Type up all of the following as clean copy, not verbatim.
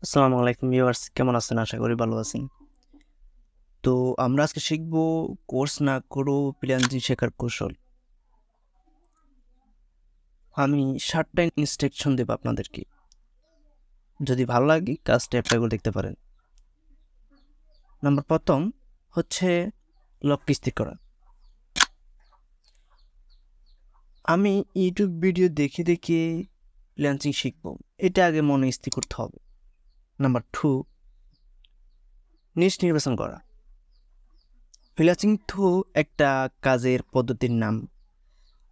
আসসালামু আলাইকুম ভিউয়ার্স, কেমন আছেন? আশা করি ভালো আছেন। তো আমরা আজকে শিখব কোর্স না করেও ফ্রিল্যান্সিং শেখার কৌশল। আমি 7টা ইনস্ট্রাকশন দেব আপনাদেরকে। যদি ভালো লাগে কাজটা অ্যাপ্লাই করে দেখতে পারেন। নাম্বার প্রথম হচ্ছে লক্ষ্য স্থির করা। আমি ইউটিউব ভিডিও দেখে দেখে ফ্রিল্যান্সিং শিখব, এটা আগে মনে স্থির করতে হবে। নাম্বার 2, নিশ নির্বাচন করা। ফ্রিল্যান্সিং তো একটা কাজের পদ্ধতির নাম।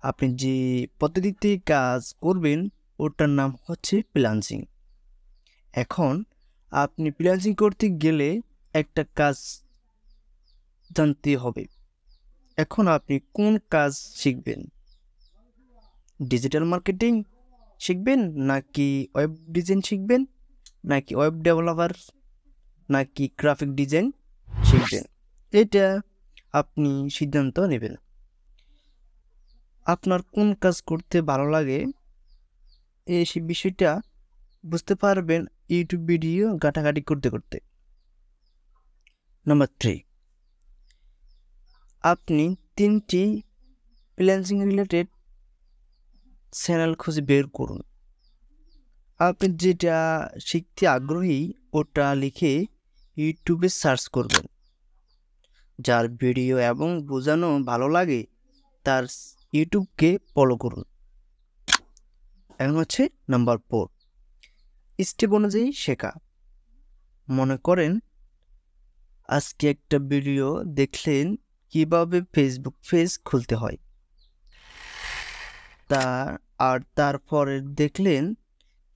আপনি যে পদ্ধতিতে কাজ করবেন ওটার নাম হচ্ছে ফ্রিল্যান্সিং। এখন আপনি ফ্রিল্যান্সিং করতে গেলে একটা কাজ জানতে হবে। এখন আপনি কোন কাজ শিখবেন? ডিজিটাল মার্কেটিং শিখবেন, নাকি ওয়েব ডিজাইন শিখবেন, নাকি ওয়েব ডেভেলপার, নাকি গ্রাফিক ডিজাইন শিখবেন? এটা আপনি সিদ্ধান্ত নেবেন। আপনার কোন কাজ করতে ভালো লাগে এই বিষয়টা বুঝতে পারবেন ইউটিউব ভিডিও ঘাটাঘাটি করতে করতে। নাম্বার 3, আপনি 3টি ফ্রিল্যান্সিং রিলেটেড চ্যানেল খুঁজে বের করুন। আপনি যেটা শিখতে আগ্রহী ওটা লিখে ইউটিউবে সার্চ করবেন। যার ভিডিও এবং বোঝানো ভালো লাগে তার ইউটিউবকে ফলো করুন। এখন হচ্ছে নাম্বার 4, স্টেপ অনুযায়ী শেখা। মনে করেন আজকে একটা ভিডিও দেখলেন কিভাবে ফেসবুক পেজ খুলতে হয়, তারপরে দেখলেন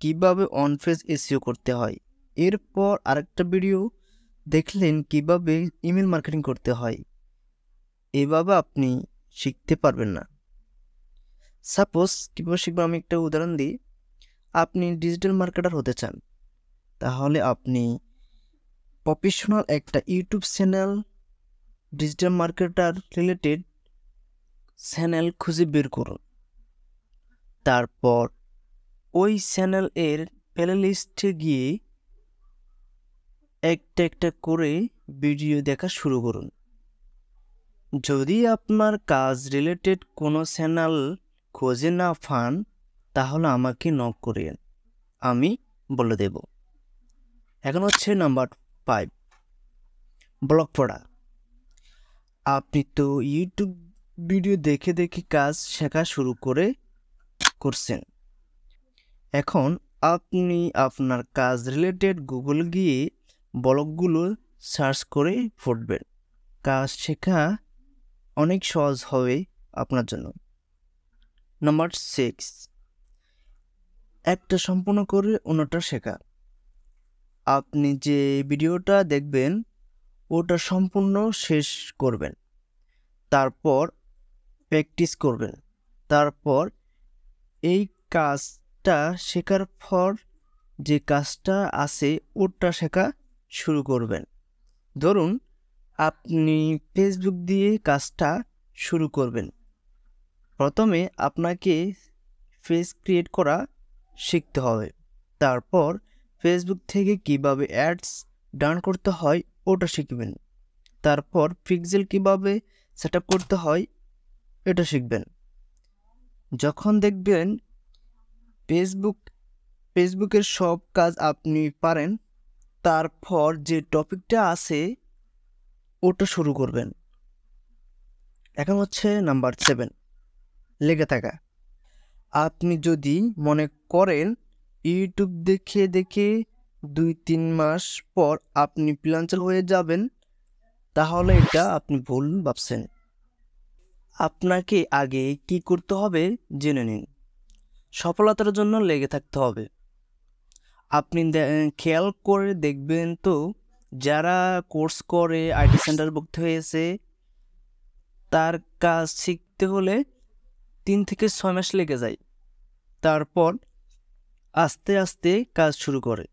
কিভাবে অন পেজ এসইও করতে হয়। এরপর আরেকটা ভিডিও দেখলেন কিভাবে ইমেল মার্কেটিং করতে হয়। এভাবে আপনি শিখতে পারবেন না। সাপোজ কীভাবে শিখবেন আমি একটা উদাহরণ দিই। আপনি ডিজিটাল মার্কেটার হতে চান, তাহলে আপনি প্রফেশনাল একটা YouTube channel digital marketer related channel খুঁজে বের করুন। তারপর ওই চ্যানেল এর প্লেলিস্টে গিয়ে একটা একটা করে ভিডিও দেখা শুরু করুন। যদি আপনার কাজ রিলেটেড কোনো চ্যানেল খুঁজে না পান তাহলে আমাকে নক করেন, আমি বলে দেব। এখন হচ্ছে নাম্বার 5, ব্লগ পড়া। আপনি তো ইউটিউব ভিডিও দেখে দেখে কাজ শেখা শুরু করছেন। এখন আপনি আপনার কাজ রিলেটেড গুগল গিয়ে ব্লগগুলো সার্চ করে পড়বেন। কাজ শেখা অনেক সহজ হবে আপনার জন্য। নাম্বার 6, একটা সম্পূর্ণ করে অন্যটা শেখা। আপনি যে ভিডিওটা দেখবেন ওটা সম্পূর্ণ শেষ করবেন, তারপর প্র্যাকটিস করবেন। তারপর এই কাজটা শেখার পর যে কাজটা আছে ওটা শেখা শুরু করবেন। ধরুন আপনি ফেসবুক দিয়ে কাজটা শুরু করবেন। প্রথমে আপনাকে পেজ ক্রিয়েট করা শিখতে হবে। তারপর ফেসবুক থেকে কিভাবে অ্যাডস ডান করতে হয় ওটা শিখবেন। তারপর পিক্সেল কিভাবে সেট আপ করতে হয় এটা শিখবেন। যখন দেখবেন ফেসবুকের সব কাজ আপনি পারেন, তারপর যে টপিকটা আছে ওটা শুরু করবেন। এখন হচ্ছে নাম্বার 7, লেগে থাকা। আপনি যদি মনে করেন ইউটিউব দেখে দেখে 2-3 মাস পর আপনি ফ্রিল্যান্সার হয়ে যাবেন, তাহলে এটা আপনি ভুল ভাবছেন। আপনাকে আগে কি করতে হবে জেনে নিন। সফলতার জন্য লেগে থাকতে হবে। আপনি খেয়াল করে দেখবেন তো, যারা কোর্স করে আইটি সেন্টার ভর্তি হয়েছে তার কাজ শিখতে হলে 3 থেকে 6 মাস লেগে যায়। তারপর আস্তে আস্তে কাজ শুরু করে।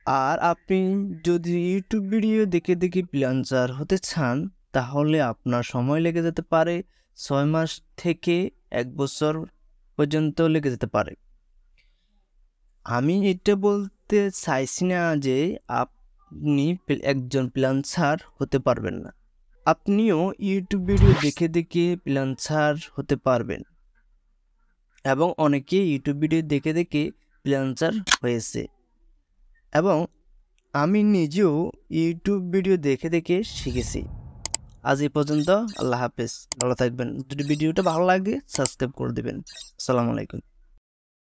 আর আপনি যদি ইউটিউব ভিডিও দেখে দেখে ফ্রিল্যান্সার হতে চান তাহলে আপনার সময় লেগে যেতে পারে 6 মাস থেকে 1 বছর পর্যন্ত লেগে যেতে পারে। আমি এটা বলতে চাইছি না যে আপনি একজন ফ্রিল্যান্সার হতে পারবেন না। আপনিও ইউটিউব ভিডিও দেখে দেখে ফ্রিল্যান্সার হতে পারবেন, এবং অনেকে ইউটিউব ভিডিও দেখে দেখে ফ্রিল্যান্সার হয়েছে। এবং আমি নিজেও ইউটিউব ভিডিও দেখে দেখে শিখেছি। আজ এই পর্যন্ত। আল্লাহ হাফেজ, ভালো থাকবেন। যদি ভিডিওটা ভালো লাগে সাবস্ক্রাইব করে দেবেন। আসসালামু আলাইকুম।